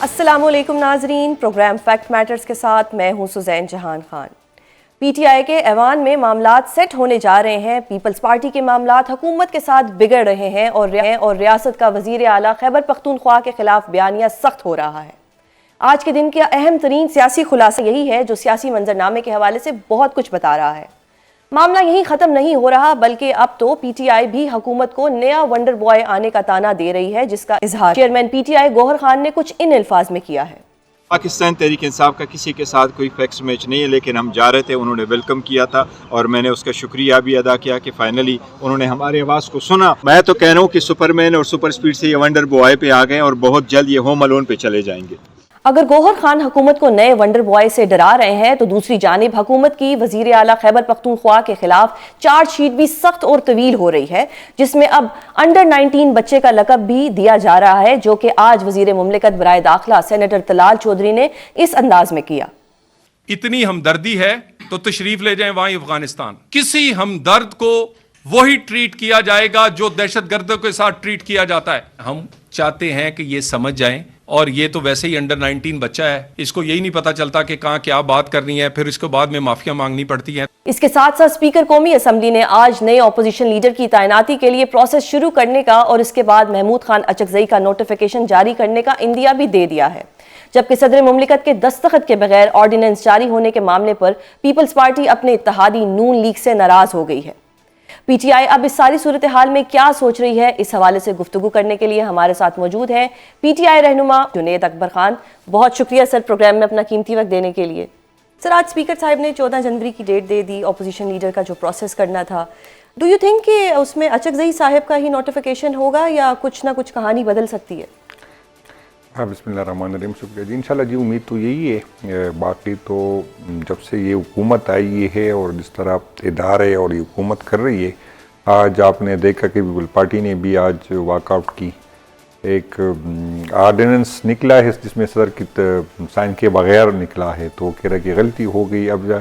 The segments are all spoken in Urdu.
السلام علیکم ناظرین، پروگرام فیکٹ میٹرز کے ساتھ میں ہوں سزین جہان خان۔ پی ٹی آئی کے ایوان میں معاملات سیٹ ہونے جا رہے ہیں۔ پیپلز پارٹی کے معاملات حکومت کے ساتھ بگڑ رہے ہیں اور ریاست کا وزیر اعلیٰ خیبر پختونخوا کے خلاف بیانیہ سخت ہو رہا ہے۔ آج کے دن کا اہم ترین سیاسی خلاصہ یہی ہے جو سیاسی منظرنامے کے حوالے سے بہت کچھ بتا رہا ہے۔ معاملہ یہیں ختم نہیں ہو رہا بلکہ اب تو پی ٹی آئی بھی حکومت کو نیا ونڈر بوائے آنے کا تانا دے رہی ہے، جس کا اظہار چیئرمین پی ٹی آئی گوہر خان نے کچھ ان الفاظ میں کیا ہے۔ پاکستان تحریک انصاف کا کسی کے ساتھ کوئی فیکس میچ نہیں ہے، لیکن ہم جا رہے تھے، انہوں نے ویلکم کیا تھا اور میں نے اس کا شکریہ بھی ادا کیا کہ فائنلی انہوں نے ہماری آواز کو سنا۔ میں تو کہہ رہا ہوں کہ سپر مین اور سپر سپیڈ سے یہ ونڈر بوائے پہ آ گئے اور بہت جلد یہ ہوم الون پہ چلے جائیں گے۔ اگر گوہر خان حکومت کو نئے ونڈر بوائے سے ڈرا رہے ہیں تو دوسری جانب حکومت کی وزیر اعلیٰ خیبر پختونخوا کے خلاف چارج شیٹ بھی سخت اور طویل ہو رہی ہے، جس میں اب انڈر 19 بچے کا لقب بھی دیا جا رہا ہے، جو کہ آج وزیر مملکت برائے داخلہ سینیٹر طلال چودھری نے اس انداز میں کیا۔ اتنی ہمدردی ہے تو تشریف لے جائیں وہاں افغانستان۔ کسی ہمدرد کو وہی ٹریٹ کیا جائے گا جو دہشت گردوں کے ساتھ ٹریٹ کیا جاتا ہے۔ ہم چاہتے ہیں کہ یہ سمجھ جائیں، اور یہ تو ویسے ہی انڈر 19 بچہ ہے، اس کو یہی نہیں پتا چلتا کہ کہاں کیا بات کرنی ہے، پھر اس کو بعد میں معافیاں مانگنی پڑتی ہیں۔ اس کے ساتھ ساتھ اسپیکر قومی اسمبلی نے آج نئے اپوزیشن لیڈر کی تعیناتی کے لیے پروسیس شروع کرنے کا اور اس کے بعد محمود خان اچکزئی کا نوٹیفیکیشن جاری کرنے کا عندیہ بھی دے دیا ہے، جبکہ صدر مملکت کے دستخط کے بغیر آرڈیننس جاری ہونے کے معاملے پر پیپلز پارٹی اپنے اتحادی نون لیگ سے ناراض ہو گئی ہے۔ پی ٹی آئی اب اس ساری صورتحال میں کیا سوچ رہی ہے، اس حوالے سے گفتگو کرنے کے لیے ہمارے ساتھ موجود ہیں پی ٹی آئی رہنما جنید اکبر خان۔ بہت شکریہ سر پروگرام میں اپنا قیمتی وقت دینے کے لیے۔ سر، آج اسپیکر صاحب نے 14 جنوری کی ڈیٹ دے دی اپوزیشن لیڈر کا جو پروسیس کرنا تھا۔ ڈو یو تھنک کہ اس میں اچکزئی صاحب کا ہی نوٹیفیکیشن ہوگا یا کچھ نہ کچھ کہانی بدل سکتی ہے؟ ہاں، بسم اللہ الرحمن الرحیم، شکریہ جی۔ انشاءاللہ جی امید تو یہی ہے، باقی تو جب سے یہ حکومت آئی ہے اور جس طرح ادارے اور یہ حکومت کر رہی ہے، آج آپ نے دیکھا کہ پیپل پارٹی نے بھی آج واک آؤٹ کی، ایک آرڈیننس نکلا ہے جس میں صدر کی سائن کے بغیر نکلا ہے، تو وہ کہہ رہا کہ غلطی ہو گئی، اب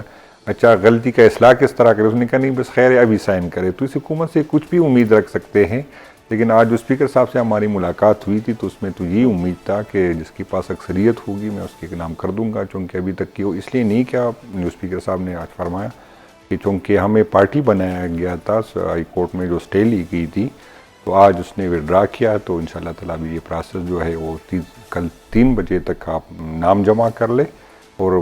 اچھا غلطی کا اصلاح کس طرح کرے؟ اس نے کہا نہیں بس خیر ہے ابھی سائن کرے۔ تو اس حکومت سے کچھ بھی امید رکھ سکتے ہیں، لیکن آج جو اسپیکر صاحب سے ہماری ملاقات ہوئی تھی تو اس میں تو یہ امید تھا کہ جس کے پاس اکثریت ہوگی میں اس کے نام کر دوں گا، چونکہ ابھی تک کی وہ اس لیے نہیں کیا جو اسپیکر صاحب نے آج فرمایا کہ چونکہ ہمیں پارٹی بنایا گیا تھا، ہائی کورٹ میں جو سٹے لی گئی تھی، تو آج اس نے وڈرا کیا، تو انشاءاللہ تعالیٰ بھی یہ پروسیس جو ہے وہ کل 3 بجے تک آپ نام جمع کر لے اور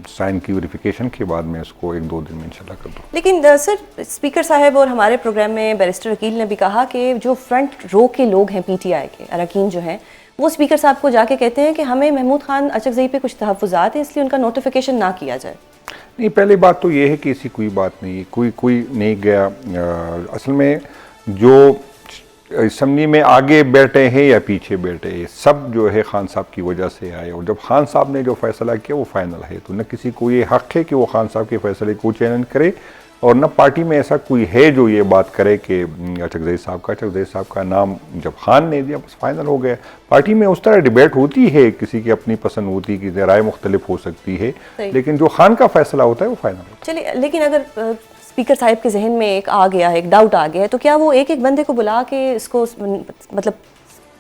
سائن کی ویریفیکیشن کے بعد میں اس کو 1-2 دن میں انشاءاللہ کر دوں۔ لیکن سر، اسپیکر صاحب اور ہمارے پروگرام میں بیرسٹر عقیل نے بھی کہا کہ جو فرنٹ رو کے لوگ ہیں پی ٹی آئی کے اراکین جو ہیں، وہ اسپیکر صاحب کو جا کے کہتے ہیں کہ ہمیں محمود خان اچکزئی پہ کچھ تحفظات ہیں، اس لیے ان کا نوٹیفیکیشن نہ کیا جائے۔ نہیں، پہلی بات تو یہ ہے کہ ایسی کوئی بات نہیں، کوئی نہیں گیا۔ اصل میں جو اسمبلی میں آگے بیٹھے ہیں یا پیچھے بیٹھے ہیں، سب جو ہے خان صاحب کی وجہ سے آئے، اور جب خان صاحب نے جو فیصلہ کیا وہ فائنل ہے، تو نہ کسی کو یہ حق ہے کہ وہ خان صاحب کے فیصلے کو چیلنج کرے، اور نہ پارٹی میں ایسا کوئی ہے جو یہ بات کرے کہ اچکزئی صاحب کا نام جب خان نے دیا بس فائنل ہو گیا۔ پارٹی میں اس طرح ڈیبیٹ ہوتی ہے، کسی کی اپنی پسند ہوتی ہے، کسی رائے مختلف ہو سکتی ہے، لیکن جو خان کا فیصلہ ہوتا ہے وہ فائنل ہوتا ہے۔ چلیے، لیکن اگر اسپیکر صاحب کے ذہن میں ایک آ گیا ہے، ایک ڈاؤٹ آ گیا ہے، تو کیا وہ ایک بندے کو بلا کے اس کو مطلب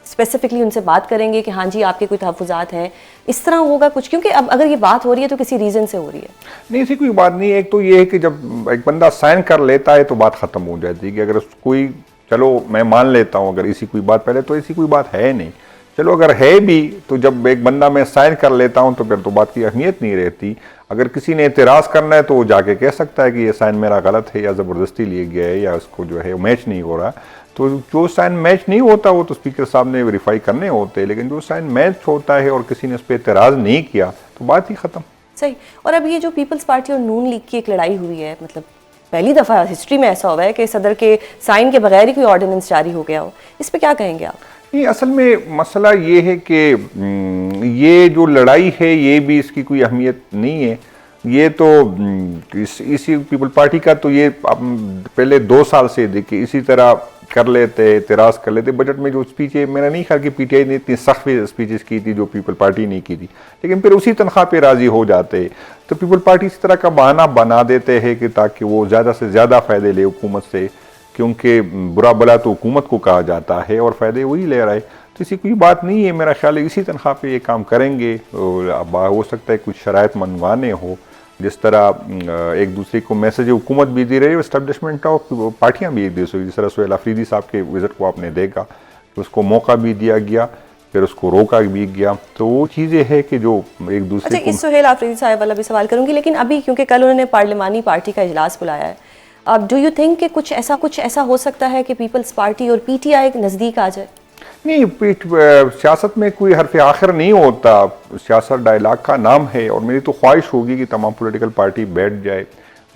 اسپیسیفکلی ان سے بات کریں گے کہ ہاں جی آپ کے کوئی تحفظات ہیں، اس طرح ہوگا کچھ؟ کیونکہ اب اگر یہ بات ہو رہی ہے تو کسی ریزن سے ہو رہی ہے۔ نہیں، ایسی کوئی بات نہیں ہے۔ ایک تو یہ ہے کہ جب ایک بندہ سائن کر لیتا ہے تو بات ختم ہو جاتی ہے، کہ اگر کوئی، چلو میں مان لیتا ہوں اگر ایسی کوئی بات پہلے، تو ایسی کوئی بات ہے نہیں، چلو اگر ہے بھی تو جب ایک بندہ میں سائن کر لیتا ہوں تو پھر تو بات کی اہمیت نہیں رہتی۔ اگر کسی نے اعتراض کرنا ہے تو وہ جا کے کہہ سکتا ہے کہ یہ سائن میرا غلط ہے یا زبردستی لیے گیا ہے یا اس کو جو ہے میچ نہیں ہو رہا، تو جو سائن میچ نہیں ہوتا وہ تو اسپیکر صاحب نے ویریفائی کرنے ہوتے ہیں، لیکن جو سائن میچ ہوتا ہے اور کسی نے اس پہ اعتراض نہیں کیا تو بات ہی ختم۔ صحیح۔ اور اب یہ جو پیپلز پارٹی اور نون لیگ کی ایک لڑائی ہوئی ہے، مطلب پہلی دفعہ ہسٹری میں ایسا ہوا ہے کہ صدر کے سائن کے بغیر ہی کوئی آرڈیننس جاری ہو گیا ہو، اس پہ کیا کہیں گے آپ؟ نہیں، اصل میں مسئلہ یہ ہے کہ یہ جو لڑائی ہے یہ بھی اس کی کوئی اہمیت نہیں ہے، یہ تو اسی پیپل پارٹی کا تو یہ پہلے 2 سال سے دیکھیں اسی طرح کر لیتے، اعتراض کر لیتے۔ بجٹ میں جو اسپیچ ہے، میرا نہیں خیال کہ پی ٹی آئی نے اتنی سخت اسپیچز کی تھی جو پیپل پارٹی نہیں کی تھی، لیکن پھر اسی تنخواہ پہ راضی ہو جاتے، تو پیپل پارٹی اس طرح کا بہانہ بنا دیتے ہیں کہ تاکہ وہ زیادہ سے زیادہ فائدے لے حکومت سے، کیونکہ برا بلا تو حکومت کو کہا جاتا ہے اور فائدے وہی لے رہا ہے۔ تو اسی کوئی بات نہیں ہے، میرا خیال ہے اسی تنخواہ پہ یہ کام کریں گے. اب ہو سکتا ہے کچھ شرائط منوانے ہو، جس طرح ایک دوسرے کو میسج حکومت بھی دے رہی ہے، اسٹیبلشمنٹ اور پارٹیاں بھی ایک دوسرے، جس طرح سہیل آفریدی صاحب کے وزٹ کو آپ نے دیکھا، اس کو موقع بھی دیا گیا، پھر اس کو روکا بھی گیا. تو وہ چیزیں ہے کہ جو ایک دوسرے اچھا، اس سہیل آفریدی صاحب والا بھی سوال کروں گی، لیکن ابھی کیونکہ کل انہوں نے پارلیمانی پارٹی کا اجلاس بلایا ہے، اب ڈو یو تھنک کہ کچھ ایسا ہو سکتا ہے کہ پیپلز پارٹی اور پی ٹی آئی نزدیک آ جائے؟ نہیں، سیاست میں کوئی حرف آخر نہیں ہوتا، سیاست ڈائلاگ کا نام ہے، اور میری تو خواہش ہوگی کہ تمام پولیٹیکل پارٹی بیٹھ جائے.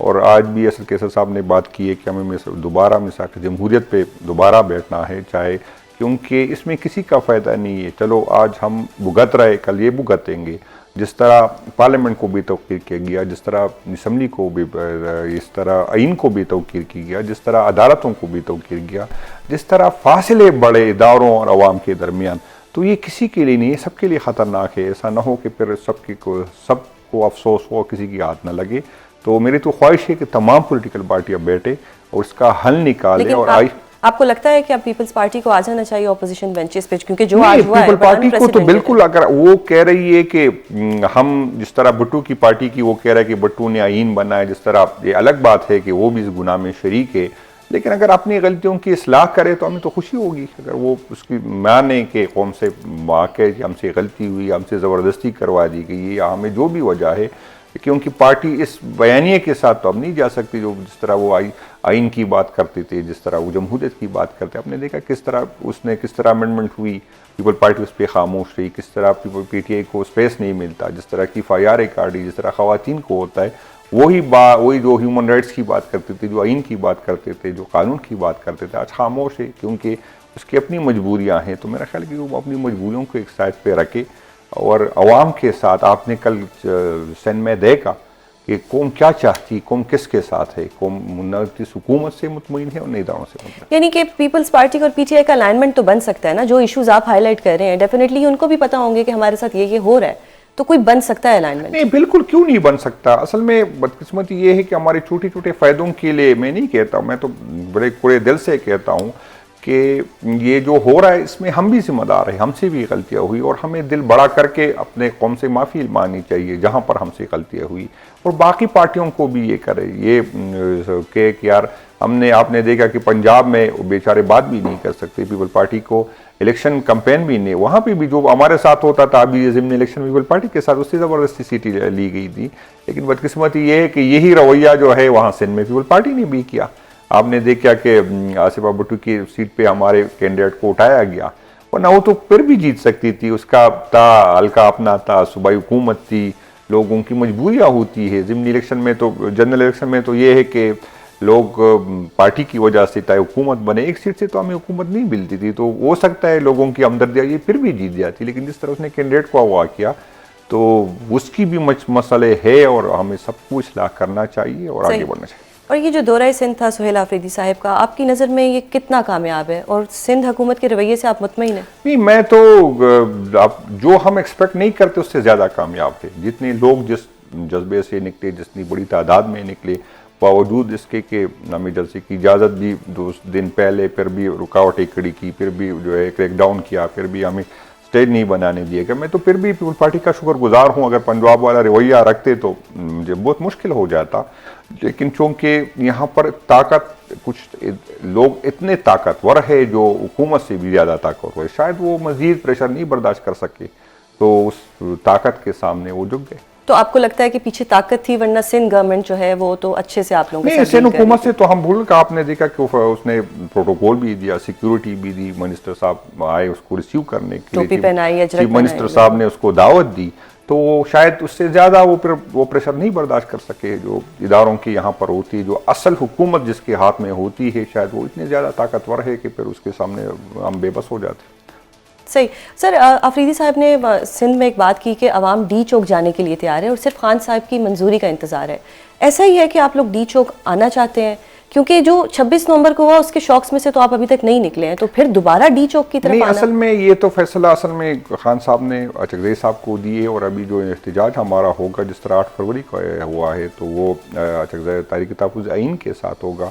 اور آج بھی اسد کیسر صاحب نے بات کی ہے کہ ہمیں دوبارہ میثاق جمہوریت پہ دوبارہ بیٹھنا ہے، چاہے کیونکہ اس میں کسی کا فائدہ نہیں ہے. چلو آج ہم بھگت رہے، کل یہ بھگتیں گے. جس طرح پارلیمنٹ کو بھی توقیر کیا گیا، جس طرح اسمبلی کو بھی، اس طرح آئین کو بھی توقیر کیا گیا، جس طرح عدالتوں کو بھی توقیر کیا، جس طرح فاصلے بڑے اداروں اور عوام کے درمیان، تو یہ کسی کے لیے نہیں ہے، سب کے لیے خطرناک ہے. ایسا نہ ہو کہ پھر سب کو افسوس ہو، کسی کی ہاتھ نہ لگے. تو میری تو خواہش ہے کہ تمام پولیٹیکل پارٹیاں بیٹھے اور اس کا حل نکالیں. اور آپ کو لگتا ہے کہ اب پیپلز پارٹی کو آ جانا چاہیے اپوزیشن بینچز پہ، کیونکہ جو آج ہوا ہے پیپل پارٹی کو تو بالکل، اگر وہ کہہ رہی ہے کہ ہم جس طرح بھٹو کی پارٹی کی وہ کہہ رہا ہے کہ بھٹو نے آئین بنایا، جس طرح یہ الگ بات ہے کہ وہ بھی اس گناہ میں شریک ہے، لیکن اگر اپنی غلطیوں کی اصلاح کرے تو ہمیں تو خوشی ہوگی. اگر وہ اس کی مانے کہ قوم سے واقع ہم سے غلطی ہوئی، ہم سے زبردستی کروا دی گئی، یا ہمیں جو بھی وجہ ہے، کیونکہ پارٹی اس بیانیے کے ساتھ تو اب نہیں جا سکتی جو جس طرح وہ آئین کی بات کرتے تھے، جس طرح وہ جمہوریت کی بات کرتے. آپ نے دیکھا کس طرح امینڈمنٹ ہوئی، پیپل پارٹی اس پہ خاموش رہی، کس طرح پی ٹی آئی کو اسپیس نہیں ملتا، جس طرح کی FIR کاٹی، جس طرح خواتین کو ہوتا ہے. وہی جو ہیومن رائٹس کی بات کرتے تھے، جو آئین کی بات کرتے تھے، جو قانون کی بات کرتے تھے، آج خاموش ہے کیونکہ اس کی اپنی مجبوریاں ہیں. تو میرا خیال ہے کہ وہ اپنی مجبوریوں کو ایک سائڈ پہ رکھے اور عوام کے ساتھ. آپ نے کل سندھ میں دیکھا کہ قوم کیا چاہتی، قوم کس کے ساتھ ہے، قوم منعقد حکومت سے مطمئن ہے اور نئی اداروں سے مطمئن. یعنی کہ پیپلز پارٹی اور پی ٹی آئی کا الائنمنٹ تو بن سکتا ہے نا، جو ایشوز آپ ہائی لائٹ کر رہے ہیں ڈیفینیٹلی ان کو بھی پتہ ہوں گے کہ ہمارے ساتھ یہ ہو رہا ہے، تو کوئی بن سکتا ہے الائنمنٹ؟ نہیں، بالکل کیوں نہیں بن سکتا. اصل میں بدقسمتی یہ ہے کہ ہمارے چھوٹے چھوٹے فائدوں کے لیے، میں نہیں کہتا، میں تو بڑے پورے دل سے کہتا ہوں کہ یہ جو ہو رہا ہے اس میں ہم بھی ذمہ دار ہیں، ہم سے بھی غلطیاں ہوئی، اور ہمیں دل بڑا کر کے اپنے قوم سے معافی مانگنی چاہیے جہاں پر ہم سے غلطیاں ہوئی، اور باقی پارٹیوں کو بھی یہ کرے. یہ کہ یار آپ نے دیکھا کہ پنجاب میں بیچارے بات بھی نہیں کر سکتے، پیپل پارٹی کو الیکشن کمپین بھی نہیں، وہاں پہ بھی جو ہمارے ساتھ ہوتا تھا ابھی ضمن الیکشن پیپل پارٹی کے ساتھ، اس سے زبردستی سیٹیں لی گئی تھی. لیکن بدقسمتی یہ ہے کہ یہی رویہ جو ہے وہاں سندھ میں پیپل پارٹی نے بھی کیا. آپ نے دیکھا کہ آصفہ بھٹو کی سیٹ پہ ہمارے کینڈیڈیٹ کو اٹھایا گیا، ورنہ وہ تو پھر بھی جیت سکتی تھی. اس کا حلقہ اپنا تھا، صوبائی حکومت تھی، لوگوں کی مجبوریاں ہوتی ہے. ضمنی الیکشن میں تو، جنرل الیکشن میں تو یہ ہے کہ لوگ پارٹی کی وجہ سے چاہے حکومت بنے، ایک سیٹ سے تو ہمیں حکومت نہیں ملتی تھی، تو ہو سکتا ہے لوگوں کی ہمدردی یہ پھر بھی جیت جاتی. لیکن جس طرح اس نے کینڈیڈیٹ کو اغوا کیا تو اس کی بھی مسئلے ہے، اور ہمیں سب کو اصلاح کرنا چاہیے اور آگے بڑھنا چاہیے. اور یہ جو دورہ سندھ تھا سہیل آفریدی صاحب کا، آپ کی نظر میں یہ کتنا کامیاب ہے، اور سندھ حکومت کے رویے سے آپ مطمئن ہیں؟ نہیں، میں تو جو ہم ایکسپیکٹ نہیں کرتے اس سے زیادہ کامیاب تھے. جتنے لوگ جس جذبے سے نکلے، جتنی بڑی تعداد میں نکلے، باوجود اس کے کہ ہمیں جلسے کی اجازت بھی 2 دن پہلے، پھر بھی رکاوٹیں کھڑی کی، پھر بھی جو ہے کریک ڈاؤن کیا، پھر بھی ہمیں اسٹیج نہیں بنانے دیے گئے. میں تو پھر بھی پیپل پارٹی کا شکر گزار ہوں. اگر پنجاب والا رویہ رکھتے تو مجھے بہت مشکل ہو جاتا. لیکن چونکہ یہاں پر طاقت، کچھ لوگ اتنے طاقتور ہے جو حکومت سے بھی زیادہ طاقتور ہے، شاید وہ مزید پریشر نہیں برداشت کر سکے، تو اس طاقت کے سامنے وہ جھک گئے. تو آپ کو لگتا ہے کہ پیچھے طاقت تھی، ورنہ سندھ گورنمنٹ جو ہے وہ تو اچھے سے آپ لوگوں کے ساتھ سندھ حکومت سے تو ہم بھول کر، آپ نے دیکھا کہ اس نے پروٹوکول بھی دیا، سیکیورٹی بھی دی، منسٹر صاحب آئے اس کو ریسیو کرنے کے لیے، ٹوپی پہنائی، اجرک چیف منسٹر صاحب نے اس کو دعوت دی. تو شاید اس سے زیادہ وہ پریشر نہیں برداشت کر سکے جو اداروں کی یہاں پر ہوتی ہے، جو اصل حکومت جس کے ہاتھ میں ہوتی ہے، شاید وہ اتنے زیادہ طاقتور ہے کہ پھر اس کے سامنے ہم بے بس ہو جاتے ہیں. صحیح. سر، آفریدی صاحب نے سندھ میں ایک بات کی کہ عوام ڈی چوک جانے کے لیے تیار ہے اور صرف خان صاحب کی منظوری کا انتظار ہے. ایسا ہی ہے کہ آپ لوگ ڈی چوک آنا چاہتے ہیں؟ کیونکہ جو 26 نومبر کو ہوا اس کے شوقس میں سے تو آپ ابھی تک نہیں نکلے ہیں، تو پھر دوبارہ ڈی چوک کی طرف نہیں، آنا؟ اصل میں یہ تو فیصلہ اصل میں خان صاحب نے اچکزئی صاحب کو دیے، اور ابھی جو احتجاج ہمارا ہوگا جس طرح 8 فروری کو ہوا ہے، تو وہ اچکزئی تحریک تحفظ آئین کے ساتھ ہوگا.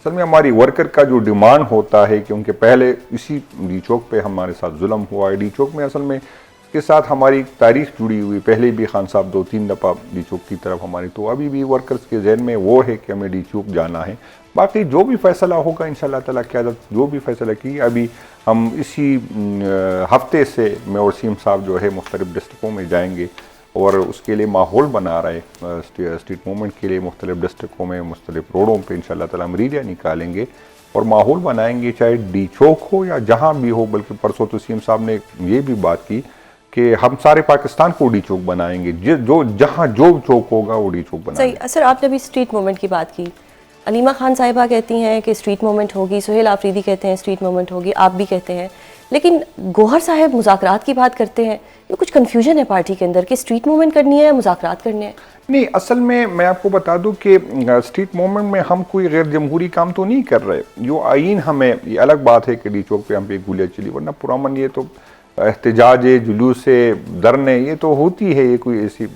اصل میں ہماری ورکر کا جو ڈیمانڈ ہوتا ہے، کیونکہ پہلے اسی ڈی چوک پہ ہمارے ساتھ ظلم ہوا ہے، ڈی چوک میں اصل میں اس کے ساتھ ہماری تاریخ جڑی ہوئی، پہلے بھی خان صاحب 2-3 دفعہ ڈی چوک کی طرف ہماری، تو ابھی بھی ورکرز کے ذہن میں وہ ہے کہ ہمیں ڈی چوک جانا ہے۔ باقی جو بھی فیصلہ ہوگا انشاءاللہ تعالیٰ قیادت جو بھی فیصلہ کی، ابھی ہم اسی ہفتے سے میں اور سیم صاحب جو ہے مختلف ڈسٹرکوں میں جائیں گے اور اس کے لیے ماحول بنا رہے اسٹریٹ موومنٹ کے لیے مختلف ڈسٹرکوں میں مختلف روڈوں پہ انشاءاللہ تعالیٰ ہم ریلیاں نکالیں گے اور ماحول بنائیں گے، چاہے ڈی چوک ہو یا جہاں بھی ہو۔ بلکہ پرسوں تو سیم صاحب نے یہ بھی بات کی کہ ہم سارے پاکستان کو ڈی چوک بنائیں گے، جہاں جو چوک ہوگا وہ ڈی چوک بنائیں گے۔ صحیح سر، آپ نے ابھی اسٹریٹ موومنٹ کی بات کی، علیمہ خان صاحبہ کہتی ہیں کہ اسٹریٹ موومنٹ ہوگی، سہیل آفریدی کہتے ہیں اسٹریٹ موومنٹ ہوگی، آپ بھی کہتے ہیں، لیکن گوہر صاحب مذاکرات کی بات کرتے ہیں۔ یہ کچھ کنفیوژن ہے پارٹی کے اندر کہ اسٹریٹ موومنٹ کرنی ہے یا مذاکرات کرنے ہیں؟ نہیں، اصل میں آپ کو بتا دوں کہ اسٹریٹ موومنٹ میں ہم کوئی غیر جمہوری کام تو نہیں کر رہے۔ جو آئین ہمیں، یہ الگ بات ہے کہ ڈی چوک پہ ہم پہ گولیاں چلی، ورنہ پرامن یہ تو احتجاج جلوس دھرنے یہ تو ہوتی ہے، یہ کوئی ایسی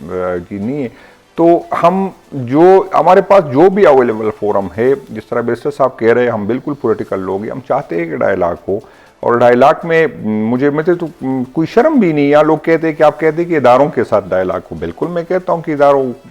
چیز نہیں ہے۔ تو ہم جو ہمارے پاس جو بھی اویلیبل فورم ہے، جس طرح بیرسٹر صاحب کہہ رہے ہیں، ہم بالکل پولیٹیکل لوگ ہیں، ہم چاہتے ہیں کہ ڈائیلاگ ہو، اور ڈائیلاگ میں مجھے تو کوئی شرم بھی نہیں۔ یا لوگ کہتے ہیں کہ آپ کہتے ہیں کہ اداروں کے ساتھ ڈائیلاگ ہو، بالکل میں کہتا ہوں کہ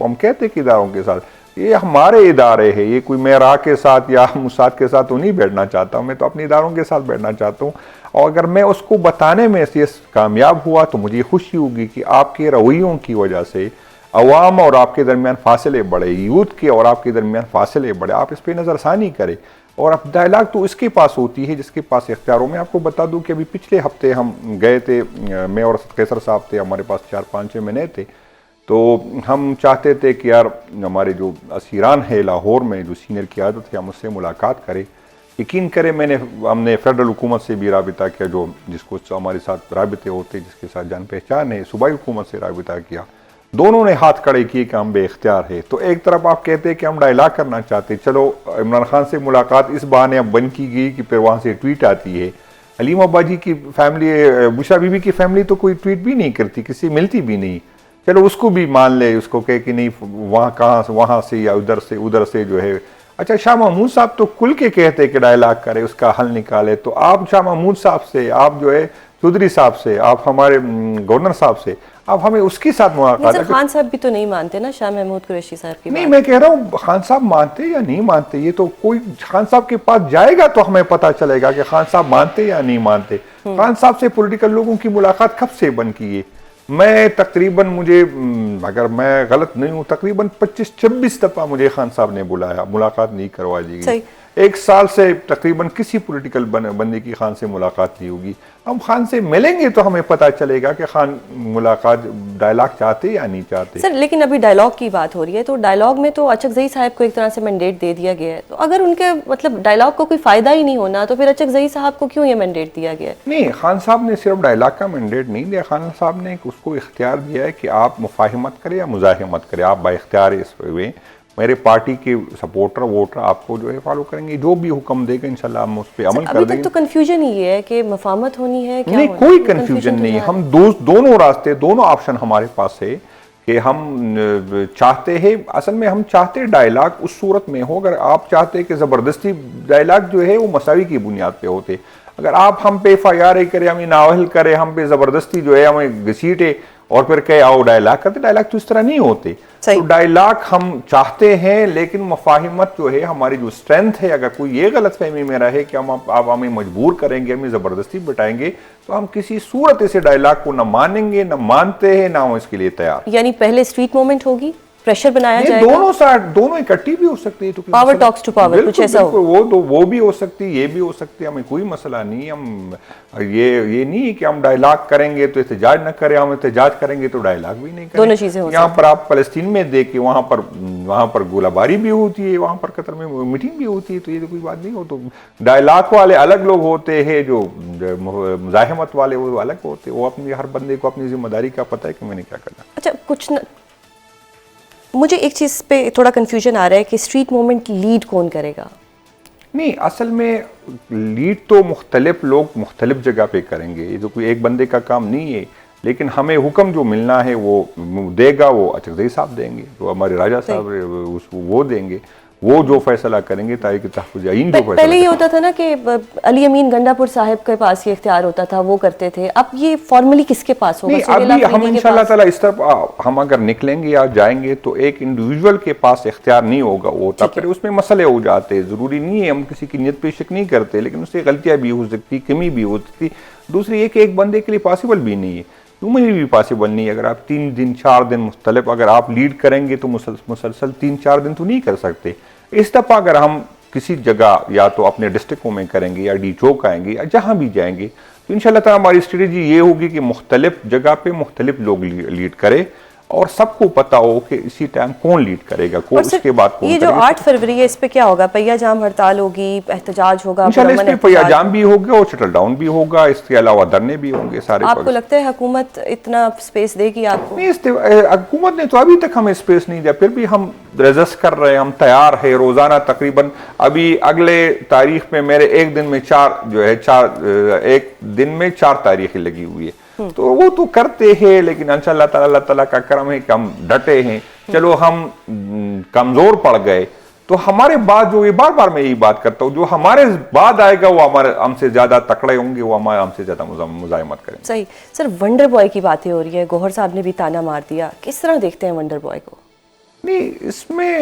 ہم کہتے ہیں کہ اداروں کے ساتھ، یہ ہمارے ادارے ہیں، یہ کوئی میں راہ کے ساتھ یا موساد کے ساتھ تو نہیں بیٹھنا چاہتا ہوں، میں تو اپنے اداروں کے ساتھ بیٹھنا چاہتا ہوں۔ اور اگر میں اس کو بتانے میں سے کامیاب ہوا تو مجھے خوشی ہوگی کہ آپ کے رویوں کی وجہ سے عوام اور آپ کے درمیان فاصلے بڑھے، یوتھ کے اور آپ کے درمیان فاصلے بڑھے، آپ اس پہ نظر ثانی کریں۔ اور اب ڈائیلاگ تو اس کے پاس ہوتی ہے جس کے پاس اختیاروں میں۔ آپ کو بتا دوں کہ ابھی پچھلے ہفتے ہم گئے تھے، میں اور قیصر صاحب تھے، ہمارے پاس 4-5 مہینے تھے، تو ہم چاہتے تھے کہ یار ہمارے جو اسیران ہے لاہور میں، جو سینئر قیادت ہے، ہم اس سے ملاقات کریں۔ یقین کریں ہم نے فیڈرل حکومت سے بھی رابطہ کیا، جو جس کو ہمارے ساتھ رابطے ہوتے، جس کے ساتھ جان پہچان ہے، صوبائی حکومت سے رابطہ کیا، دونوں نے ہاتھ کھڑے کیے کہ ہم بے اختیار ہے۔ تو ایک طرف آپ کہتے ہیں کہ ہم ڈائیلاگ کرنا چاہتے، چلو عمران خان سے ملاقات اس بہانے اب بند کی گئی کہ پھر وہاں سے ٹویٹ آتی ہے۔ حلیمہ باجی کی فیملی، بشرا بی بی کی فیملی تو کوئی ٹویٹ بھی نہیں کرتی، کسی ملتی بھی نہیں، چلو اس کو بھی مان لے، اس کو کہے کہ نہیں وہاں کہاں سے، وہاں سے یا ادھر سے جو ہے۔ اچھا، شاہ محمود صاحب تو کھل کے کہتے کہ ڈائیلاگ کرے، اس کا حل نکالے، تو آپ شاہ محمود صاحب سے، آپ جو ہے چودھری صاحب سے، آپ ہمارے گورنر صاحب سے، آپ ہمیں اس کے ساتھ ملاقات۔ خان صاحب بھی تو نہیں مانتے نا شاہ محمود قریشی صاحب کی بات؟ نہیں، میں کہہ رہا ہوں خان صاحب مانتے یا نہیں مانتے، یہ تو کوئی خان صاحب کے پاس جائے گا تو ہمیں پتہ چلے گا کہ خان صاحب مانتے یا نہیں مانتے۔ خان صاحب سے پولیٹیکل لوگوں کی ملاقات کب سے بند کی ہے؟ میں تقریباً، مجھے اگر میں غلط نہیں ہوں، تقریباً 25-26 دفعہ مجھے خان صاحب نے بلایا، ملاقات نہیں کروا دی گئی۔ 1 سال سے تقریباً کسی پولیٹیکل بندے کی خان سے ملاقات نہیں ہوگی۔ ہم خان سے ملیں گے تو ہمیں پتہ چلے گا کہ خان ملاقات ڈائیلاگ چاہتے یا نہیں چاہتے۔ سر لیکن ابھی ڈائیلاگ کی بات ہو رہی ہے، تو ڈائیلاگ میں تو اچک زئی صاحب کو ایک طرح سے مینڈیٹ دے دیا گیا ہے، تو اگر ان کے مطلب ڈائیلاگ کو کوئی فائدہ ہی نہیں ہونا تو پھر اچک زئی صاحب کو کیوں یہ مینڈیٹ دیا گیا ہے؟ نہیں، خان صاحب نے صرف ڈائیلاگ کا مینڈیٹ نہیں دیا، خان صاحب نے اس کو اختیار دیا ہے کہ آپ مفاہمت کریں یا مزاحمت کریں، آپ با اختیار اس ہوئے، میرے پارٹی کے سپورٹر ووٹر آپ کو جو ہے فالو کریں گے، جو بھی حکم دے گا انشاءاللہ ہم اس پہ عمل کر دیں گے۔ ابھی تک تو کنفیوژن ہی ہے کہ مفاہمت ہونی ہے، کیا نہیں، کوئی کنفیوژن نہیں، ہم دونوں راستے، دونوں آپشن ہمارے پاس ہے کہ ہم چاہتے ہیں، اصل میں ہم چاہتے ڈائیلاگ اس صورت میں ہو، اگر آپ چاہتے کہ زبردستی ڈائیلاگ جو ہے وہ مساوی کی بنیاد پہ ہوتے، اگر آپ ہم پہ FIR کرے، ہمیں نااہل کرے، ہم پہ زبردستی جو ہے ہمیں گھسیٹے اور پھر کہے آؤ ڈائیلاگ کرتے، ڈائیلاگ تو اس طرح نہیں ہوتے۔ تو ڈائیلاگ ہم چاہتے ہیں، لیکن مفاہمت جو ہے ہماری جو اسٹرینتھ ہے، اگر کوئی یہ غلط فہمی میں رہے کہ آپ ہمیں مجبور کریں گے، ہمیں زبردستی بٹائیں گے، تو ہم کسی صورت سے ڈائیلاگ کو نہ مانیں گے، نہ مانتے ہیں، نہ ہم اس کے لیے تیار۔ یعنی پہلے اسٹریٹ موومنٹ ہوگی، پریشر بنایا جائے گا، دونوں اکٹھی بھی ہو سکتی ہے، پاور ٹاکس ٹو پاور، کچھ ایسا ہو، وہ بھی ہو سکتی، یہ بھی ہو سکتی، ہمیں کوئی مسئلہ نہیں۔ ہم یہ نہیں کہ ہم ڈائیلاگ کریں گے تو احتجاج نہ کریں، ہم احتجاج کریں گے تو ڈائیلاگ بھی نہیں کریں۔ دونوں چیزیں ہو سکتی ہیں۔ یہاں پر آپ فلسطین میں دیکھیں، وہاں پر گولہ باری بھی ہوتی ہے، وہاں پر قطر میں میٹنگ بھی ہوتی ہے، تو یہ تو کوئی بات نہیں ہو۔ تو ڈائیلاگ والے الگ لوگ ہوتے ہیں، جو مزاحمت والے وہ الگ ہوتے ہیں، وہ اپنی ہر بندے کو اپنی ذمہ داری کا پتہ ہے کہ میں نے کیا کرنا۔ اچھا، کچھ مجھے ایک چیز پہ تھوڑا کنفیوژن آ رہا ہے کہ اسٹریٹ موومنٹ لیڈ کون کرے گا؟ نہیں، اصل میں لیڈ تو مختلف لوگ مختلف جگہ پہ کریں گے، یہ تو کوئی ایک بندے کا کام نہیں ہے، لیکن ہمیں حکم جو ملنا ہے وہ دے گا، وہ اچک زئی صاحب دیں گے، جو ہمارے راجہ صاحب وہ دیں گے۔ وہ جو فیصلہ کریں گے تاریخ تحفظ آئین جو فیصلہ پہلے یہ ہوتا تھا نا کہ علی امین گنڈا پور صاحب کے پاس یہ اختیار ہوتا تھا، وہ کرتے تھے، اب یہ فارملی کس کے پاس ہوگا؟ نہیں، ابھی ہم انشاءاللہ تعالیٰ اس طرف ہم اگر نکلیں گے یا جائیں گے تو ایک انڈیویجول کے پاس اختیار نہیں ہوگا، وہ ہوتا پھر اس میں مسئلے ہو جاتے. ضروری نہیں ہے، ہم کسی کی نیت پہ شک نہیں کرتے، لیکن اس سے غلطیاں بھی ہو سکتی، کمی بھی ہو سکتی. دوسری یہ کہ ایک بندے کے لیے پاسبل بھی نہیں ہے، مجھے بھی پاسبل نہیں ہے. اگر آپ 3 دن 4 دن مختلف اگر آپ لیڈ کریں گے تو مسلسل 3-4 دن تو نہیں کر سکتے. اس دفعہ اگر ہم کسی جگہ یا تو اپنے ڈسٹرکٹوں میں کریں گے یا ڈی چوک آئیں گے یا جہاں بھی جائیں گے تو انشاءاللہ تعالیٰ ہماری اسٹریٹجی یہ ہوگی کہ مختلف جگہ پہ مختلف لوگ لیڈ کرے اور سب کو پتا ہو کہ اسی ٹائم کون لیڈ کرے گا، اس کے بعد کون یہ جو 8 فروری ہے اس پہ کیا ہوگا؟ پہیا جام ہڑتال ہوگی، احتجاج ہوگا؟ انشاءاللہ اس پہ پہیا جام بھی ہوگا اور شٹل ڈاؤن بھی ہوگا، اس کے علاوہ دھرنے بھی ہوں گے سارے. آپ کو لگتا ہے حکومت اتنا سپیس دے گی آپ کو؟ حکومت نے تو ابھی تک ہمیں سپیس نہیں دیا، پھر بھی ہم ریزسٹ کر رہے ہیں، ہم تیار ہیں. روزانہ تقریباً ابھی اگلے تاریخ میں میرے ایک دن میں 4 تاریخیں لگی ہوئی ہے، تو وہ تو کرتے ہیں. لیکن انشاءاللہ تعالیٰ اللہ تعالیٰ کا کرم ہے کہ ہم ڈٹے ہیں. چلو ہم کمزور پڑ گئے تو ہمارے بعد جو یہ بار بار میں یہی بات کرتا ہوں، جو ہمارے بعد آئے گا وہ ہم سے زیادہ تکڑے ہوں گے، وہ ہم سے زیادہ مزاحمت کریں گے. صحیح. سر ونڈر بوائے کی باتیں ہو رہی ہیں، گوہر صاحب نے بھی تانا مار دیا، کس طرح دیکھتے ہیں ونڈر بوائے کو؟ نہیں، اس میں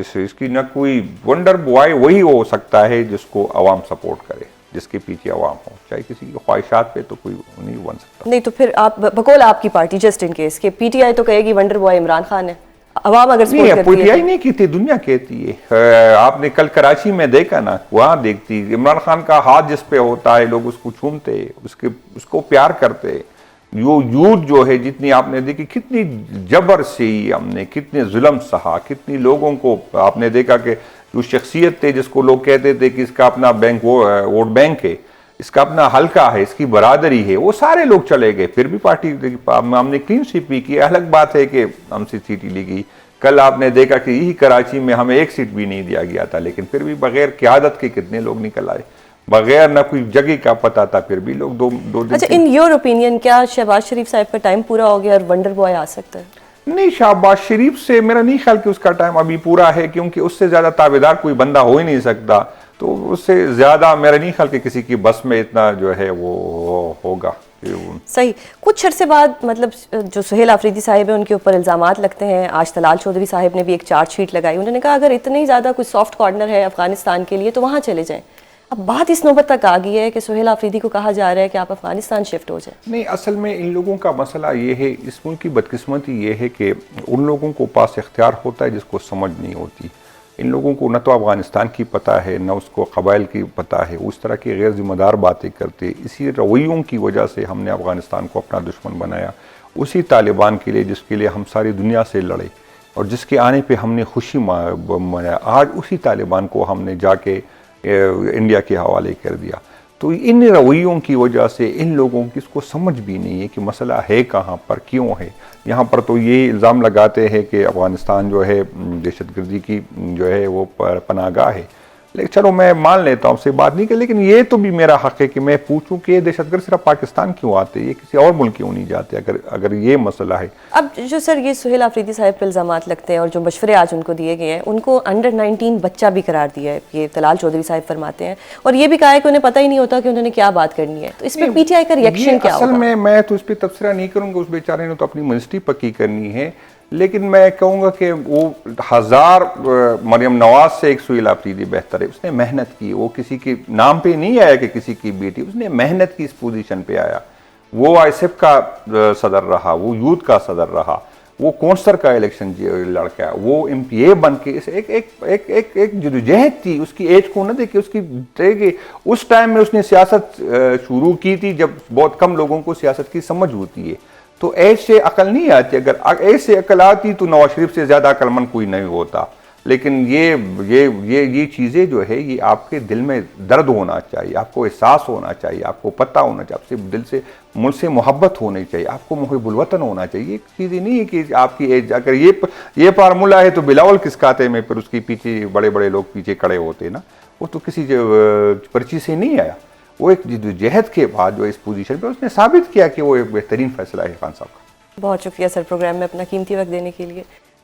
اس کی نہ کوئی ونڈر بوائے وہی ہو سکتا ہے جس کو عوام سپورٹ کرے، جس کے پیچھے عوام ہو، چاہے کسی کی خواہشات پہ تو کوئی نہیں بن سکتا. نہیں تو پھر آپ بقول آپ کی پارٹی جسٹ ان کیس کہ پی ٹی آئی تو کہے گی ونڈر بوائے عمران خان ہے، عوام اگر سپورٹ کرتی ہے؟ پی ٹی آئی نہیں کہتی، دنیا کہتی ہے. آپ نے کل کراچی میں دیکھا نا، وہاں دیکھتی عمران خان کا ہاتھ جس پہ ہوتا ہے لوگ اس کو چومتے، اس کو پیار کرتے. یوتھ جو ہے جتنی آپ نے دیکھی کتنی جبر سے ہم نے کتنے ظلم سہا، کتنی لوگوں کو آپ نے دیکھا کہ جو شخصیت تھے جس کو لوگ کہتے تھے کہ اس کا اپنا بینک ووٹ بینک ہے، اس کا اپنا حلقہ ہے، اس کی برادری ہے، وہ سارے لوگ چلے گئے. پھر بھی پارٹی ہم نے کلین سویپ بھی کی. الگ بات ہے کہ ہم سے سیٹ لی گئی. کل آپ نے دیکھا کہ یہی کراچی میں ہمیں 1 سیٹ بھی نہیں دیا گیا تھا، لیکن پھر بھی بغیر قیادت کے کتنے لوگ نکل آئے، بغیر نہ کوئی جگہ کا پتہ تھا، پھر بھی لوگ دو دن. اچھا، ان یور اوپینین کیا شہباز شریف صاحب کا ٹائم پورا ہو گیا اور ونڈر بوائے آ سکتا ہے؟ نہیں، شہباز شریف سے میرا نہیں خیال کہ اس کا ٹائم ابھی پورا ہے، کیونکہ اس سے زیادہ تابعدار کوئی بندہ ہو ہی نہیں سکتا. تو اس سے زیادہ میرا نہیں خیال کہ کسی کی بس میں اتنا جو ہے وہ ہوگا. صحیح. کچھ عرصے بعد مطلب جو سہیل آفریدی صاحب ہیں ان کے اوپر الزامات لگتے ہیں. آج طلال چودھری صاحب نے بھی ایک چارج شیٹ لگائی، انہوں نے کہا اگر اتنے ہی زیادہ کوئی سافٹ کارنر ہے افغانستان کے لیے تو وہاں چلے جائیں. اب بات اس نوبت تک آ گئی ہے کہ سہیل آفریدی کو کہا جا رہا ہے کہ آپ افغانستان شفٹ ہو جائیں. نہیں، اصل میں ان لوگوں کا مسئلہ یہ ہے، اس ملک کی بدقسمتی یہ ہے کہ ان لوگوں کو پاس اختیار ہوتا ہے جس کو سمجھ نہیں ہوتی. ان لوگوں کو نہ تو افغانستان کی پتہ ہے، نہ اس کو قبائل کی پتہ ہے. اس طرح کی غیر ذمہ دار باتیں کرتے. اسی رویوں کی وجہ سے ہم نے افغانستان کو اپنا دشمن بنایا. اسی طالبان کے لیے جس کے لیے ہم ساری دنیا سے لڑے اور جس کے آنے پہ ہم نے خوشی منایا، آج اسی طالبان کو ہم نے جا کے انڈیا کے حوالے کر دیا. تو ان رویوں کی وجہ سے ان لوگوں کی اس کو سمجھ بھی نہیں ہے کہ مسئلہ ہے کہاں پر، کیوں ہے. یہاں پر تو یہ الزام لگاتے ہیں کہ افغانستان جو ہے دہشت گردی کی جو ہے وہ پناہ گاہ ہے. لیکن چلو میں مان لیتا ہوں، سے بات نہیں کہ، لیکن یہ تو بھی میرا حق ہے کہ میں پوچھوں کہ یہ دہشت گرد صرف پاکستان کیوں آتے، یہ کسی اور ملک کیوں نہیں جاتے اگر یہ مسئلہ ہے. اب جو سر یہ سہیل آفریدی صاحب پہ الزامات لگتے ہیں اور جو مشورے آج ان کو دیے گئے ہیں، ان کو انڈر 19 بچہ بھی قرار دیا ہے، یہ طلال چودھری صاحب فرماتے ہیں، اور یہ بھی کہا ہے کہ انہیں پتہ ہی نہیں ہوتا کہ انہوں نے کیا بات کرنی ہے. تو اس پہ پی ٹی آئی کا ریئیکشن کیا ہوگا؟ اصل میں تو اس پہ تبصرہ نہیں کروں گا، اس بیچارے نے تو اپنی منسٹری پکی کرنی ہے. لیکن میں کہوں گا کہ وہ 1000 مریم نواز سے ایک سہیل آفریدی بہتر ہے. اس نے محنت کی، وہ کسی کے نام پہ نہیں آیا کہ کسی کی بیٹی، اس نے محنت کی، اس پوزیشن پہ آیا. وہ آئی ایس ایف کا صدر رہا، وہ یوتھ کا صدر رہا، وہ کونسلر کا الیکشن لڑکا، وہ ایم پی اے بن کے ایک جدوجہد تھی. اس کی ایج کو نہ دیکھے، اس کی اس ٹائم میں اس نے سیاست شروع کی تھی جب بہت کم لوگوں کو سیاست کی سمجھ ہوتی ہے. تو ایج سے عقل نہیں آتی. اگر ایج سے عقل آتی تو نواز شریف سے زیادہ عقل مند کوئی نہیں ہوتا. لیکن یہ چیزیں جو ہے یہ آپ کے دل میں درد ہونا چاہیے، آپ کو احساس ہونا چاہیے، آپ کو پتہ ہونا چاہیے، آپ سے دل سے ملک سے محبت ہونی چاہیے، آپ کو محب الوطن ہونا چاہیے. یہ چیزیں نہیں ہے کہ آپ کی ایج، اگر یہ فارمولہ ہے تو بلاول کس کھاتے میں پھر اس کے پیچھے بڑے بڑے لوگ پیچھے کھڑے ہوتے نا. وہ تو کسی پرچی سے نہیں آیا. وہ ایک جدوجہد کے بعد جو اس پوزیشن پہ اس نے ثابت کیا کہ وہ ایک بہترین فیصلہ ہے خان صاحب کا. بہت شکریہ سر پروگرام میں اپنا قیمتی وقت دینے کے لیے.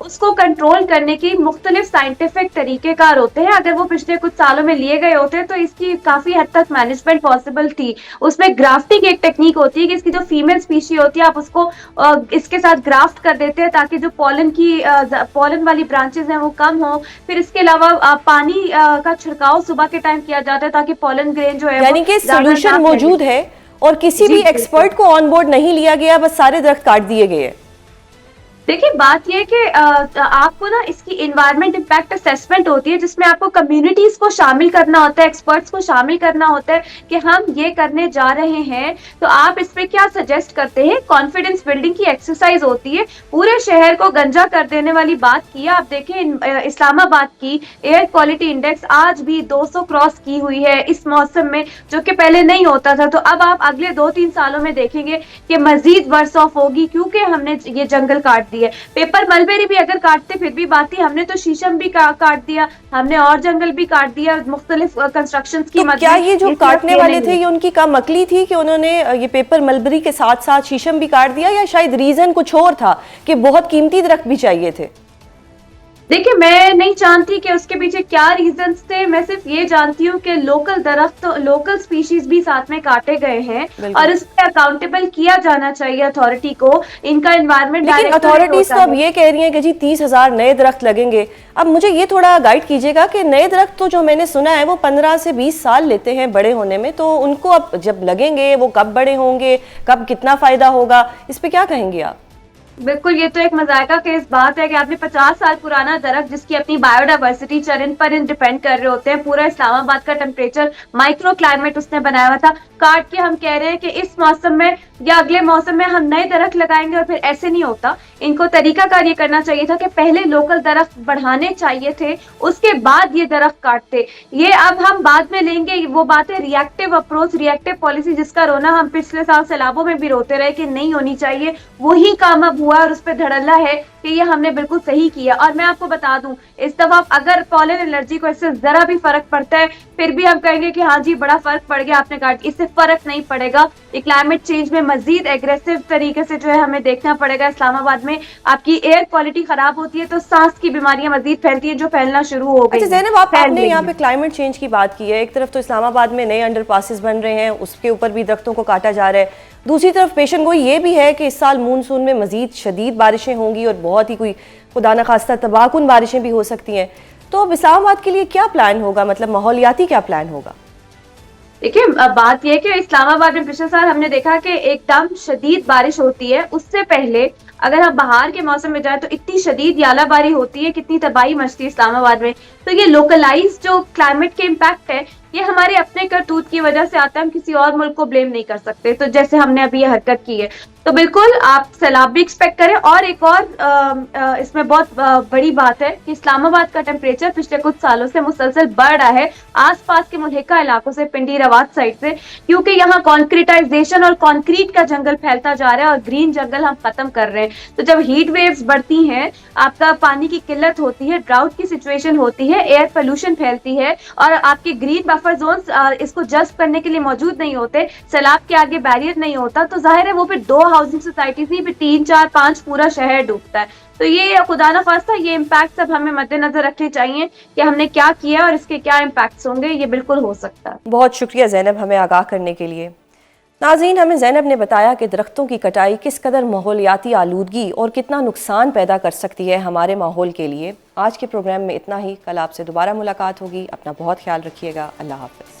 اس کو کنٹرول کرنے کی مختلف سائنٹیفک طریقہ کار ہوتے ہیں. اگر وہ پچھلے کچھ سالوں میں لیے گئے ہوتے تو اس کی کافی حد تک مینجمنٹ پاسبل تھی. اس میں گرافٹنگ ایک ٹیکنیک ہوتی ہے کہ اس کی جو فیمیل اسپیشی ہوتی ہے آپ اس کو اس کے ساتھ گرافٹ کر دیتے ہیں تاکہ جو پولن والی برانچز ہیں وہ کم ہو. پھر اس کے علاوہ پانی کا چھڑکاؤ صبح کے ٹائم کیا جاتا ہے تاکہ پولن گرین جو ہے یعنی کہ سولوشن موجود ہے اور کسی بھی ایکسپرٹ کو آن بورڈ نہیں لیا گیا, بس سارے درخت کاٹ دیے گئے. دیکھیں بات یہ کہ آپ کو نا اس کی انوائرمنٹ امپیکٹ اسیسمنٹ ہوتی ہے جس میں آپ کو کمیونٹیز کو شامل کرنا ہوتا ہے, ایکسپرٹس کو شامل کرنا ہوتا ہے کہ ہم یہ کرنے جا رہے ہیں تو آپ اس پہ کیا سجیسٹ کرتے ہیں. کانفیڈنس بلڈنگ کی ایکسرسائز ہوتی ہے, پورے شہر کو گنجا کر دینے والی بات کی ہے. آپ دیکھیں اسلام آباد کی ایئر کوالٹی انڈیکس آج بھی 200 کراس کی ہوئی ہے اس موسم میں, جو کہ پہلے نہیں ہوتا تھا. تو اب آپ اگلے 2-3 سالوں میں دیکھیں گے کہ مزید ورس آف ہوگی کیونکہ ہم نے یہ جنگل کاٹ ہے. پیپر ملبیری بھی اگر کاٹتے پھر بھی بات ہی, ہم نے تو شیشم بھی کاٹ دیا, ہم نے اور جنگل بھی کاٹ دیا مختلف کنسٹرکشنز کی مدد. کیا یہ جو کاٹنے والے تھے یہ ان کی کم عقلی تھی کہ انہوں نے یہ پیپر ملبری کے ساتھ ساتھ شیشم بھی کاٹ دیا, یا شاید ریزن کچھ اور تھا کہ بہت قیمتی درخت بھی چاہیے تھے؟ دیکھیں میں نہیں جانتی کہ اس کے پیچھے کیا ریزنز تھے, میں صرف یہ جانتی ہوں کہ لوکل درخت لوکل سپیشیز بھی ساتھ میں کاٹے گئے ہیں اور اس پہ اکاؤنٹیبل کیا جانا چاہیے اتھارٹی کو. ان کا انوائرمنٹ لیکن اتھارٹیز تو اب یہ کہہ رہی ہیں کہ جی 30,000 نئے درخت لگیں گے. اب مجھے یہ تھوڑا گائیڈ کیجیے گا کہ نئے درخت تو جو میں نے سنا ہے وہ 15 سے 20 سال لیتے ہیں بڑے ہونے میں, تو ان کو اب جب لگیں گے وہ کب بڑے ہوں گے, کب کتنا فائدہ ہوگا, اس پہ کیا کہیں گے آپ؟ بالکل یہ تو ایک مذائقہ خیز بات ہے کہ آپ نے 50 سال پرانا درخت جس کی اپنی بایو ڈائیورسٹی چرند پرند ڈیپینڈ کر رہے ہوتے ہیں, پورا اسلام آباد کا ٹیمپریچر مائکرو کلائمیٹ اس نے بنایا ہوا تھا, کاٹ کے ہم کہہ رہے ہیں کہ اس موسم میں یا اگلے موسم میں ہم نئے درخت لگائیں گے. اور پھر ایسے نہیں ہوتا. ان کو طریقہ کار یہ کرنا چاہیے تھا کہ پہلے لوکل درخت بڑھانے چاہیے تھے, اس کے بعد یہ درخت کاٹتے. یہ اب ہم بعد میں لیں گے, وہ بات ہے ریئیکٹیو اپروچ, ریئیکٹیو پالیسی جس کا رونا ہم پچھلے سال سیلابوں میں بھی روتے رہے کہ نہیں ہونی چاہیے, وہی کامیاب ہوا اور اس پہ دھڑلہ ہے کہ یہ ہم نے بالکل صحیح کیا. اور میں آپ کو بتا دوں اس دفعہ اگر پولن الرجی کو اس سے ذرا بھی فرق پڑتا ہے پھر بھی ہم کہیں گے کہ ہاں جی بڑا فرق پڑ گیا آپ نے کاٹ, اس سے فرق نہیں پڑے گا. کلائمیٹ چینج میں مزید ایگریسو طریقے سے جو ہے ہمیں دیکھنا پڑے گا. اسلام آباد میں آپ کی ایئر کوالٹی خراب ہوتی ہے تو سانس کی بیماریاں مزید پھیلتی ہیں جو پھیلنا شروع ہو گئی. اچھا زینب, آپ نے یہاں پہ کلائمیٹ چینج کی بات کی ہے. ایک طرف تو اسلام آباد میں نئے انڈر پاسز بن رہے ہیں, اس کے اوپر بھی درختوں کو کاٹا جا رہا ہے. دوسری طرف پیشن گوئی یہ بھی ہے کہ اس سال مونسون میں مزید شدید بارشیں ہوں گی اور بہت ہی کوئی خدا نخواستہ تباہ کن بارشیں بھی ہو سکتی ہیں. تو اب اسلام آباد کے لیے کیا پلان ہوگا, مطلب ماحولیاتی کیا پلان ہوگا؟ دیکھیں بات یہ کہ اسلام آباد میں پچھلے سال ہم نے دیکھا کہ ایک دم شدید بارش ہوتی ہے. اس سے پہلے اگر ہم بہار کے موسم میں جائیں تو اتنی شدید یالہ باری ہوتی ہے, کتنی تباہی مچتی ہے اسلام آباد میں. تو یہ لوکلائز جو کلائمیٹ کے امپیکٹ ہے یہ ہمارے اپنے کرتوت کی وجہ سے آتا ہے, ہم کسی اور ملک کو بلیم نہیں کر سکتے. تو جیسے ہم نے ابھی یہ حرکت کی ہے تو بالکل آپ سیلاب بھی ایکسپیکٹ کریں. اور ایک اور اس میں بہت بڑی بات ہے کہ اسلام آباد کا ٹیمپریچر پچھلے کچھ سالوں سے مسلسل بڑھ رہا ہے آس پاس کے ملحقہ علاقوں سے, پنڈی روات سائڈ سے, کیونکہ یہاں کانکریٹائزیشن اور کانکریٹ کا جنگل پھیلتا جا رہا ہے اور گرین جنگل ہم ختم کر رہے ہیں. تو جب ہیٹ ویوز بڑھتی ہیں, آپ کا پانی کی قلت ہوتی ہے, ڈراؤٹ کی سچویشن ہوتی ہے, ایئر پولوشن پھیلتی ہے اور آپ کے گرین بفر زونز اس کو جذب کرنے کے لیے موجود نہیں ہوتے, سیلاب کے آگے بیریئر نہیں ہوتا, تو ظاہر ہے وہ پھر 2 ہاؤسنگ سوسائٹیز نہیں پھر 3, 4, 5 پورا شہر ڈوبتا ہے. تو یہ خدا نہ خواستہ یہ امپیکٹ سب ہمیں مد نظر رکھنے چاہیے کہ ہم نے کیا کیا اور اس کے کیا امپیکٹس ہوں گے. یہ بالکل ہو سکتا ہے. بہت شکریہ زینب ہمیں آگاہ کرنے کے لیے. ناظرین, ہمیں زینب نے بتایا کہ درختوں کی کٹائی کس قدر ماحولیاتی آلودگی اور کتنا نقصان پیدا کر سکتی ہے ہمارے ماحول کے لیے. آج کے پروگرام میں اتنا ہی. کل آپ سے دوبارہ ملاقات ہوگی. اپنا بہت خیال رکھیے گا. اللہ حافظ.